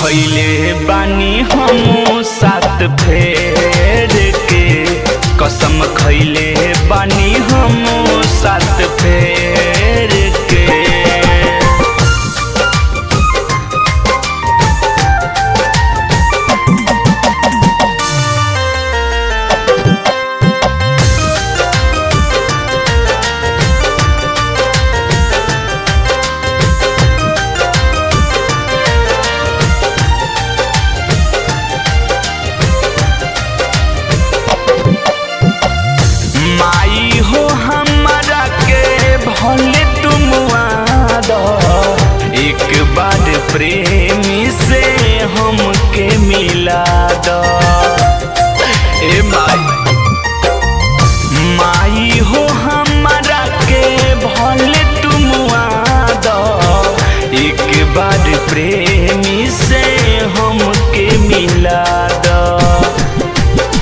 खइले बानी हम सात फेर के, कसम खइले बानी हम सात फेर के। माई हो हमारा के भले तुम वादा, एक बार प्रेमी से हमके मिला दो। ए माई हो हमारा के भले तुम वादा, एक बार प्रेमी से हमके मिला दो।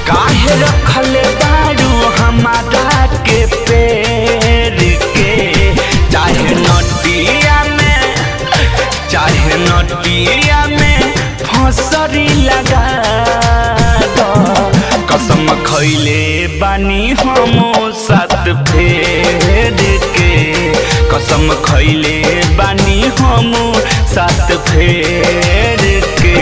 काहे रखले दारू हमारा के पेड़ के, चाहे नटिया में फसरी लगा दो। कसम खइले बानी हम सात फेर के, कसम खइले बानी हम सात फेर के।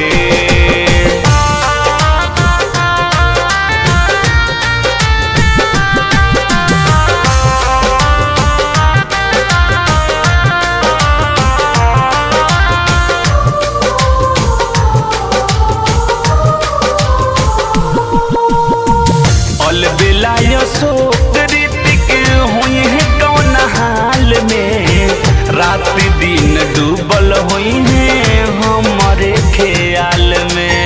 बेलायो शोक ऋतिक हुई है कौन हाल में, रात दिन डूबल हुई है हमारे ख्याल में।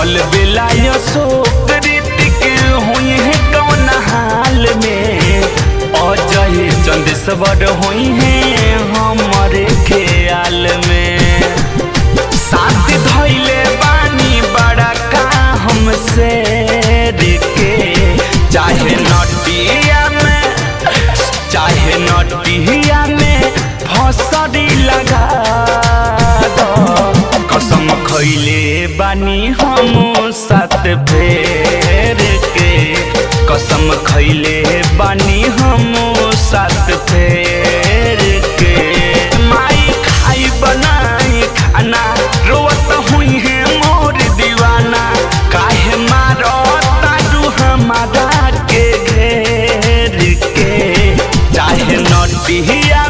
अल बेलायो शोक ऋतिक हुई है कौन हाल में, अजय चंदेश्वर हुई है हमारे ख्याल में। साथ धइले बानी बड़ा हमसे देखे, चाहे नटिया में फसरी लगा दो। कसम खइले बानी हम सात फेर के, कसम खइले बानी हम सात फेर के। माई खाई बनाई खाना रोत हुई है मोर दीवाना, काहे मारो तारू हमारा के घेर के। चाहे नटिया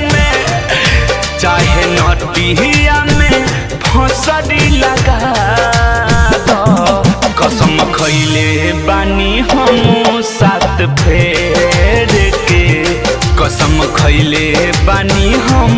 में फसरी लगा दो। कसम खइले बानी हम सात फेर के, कसम खइले बानी हम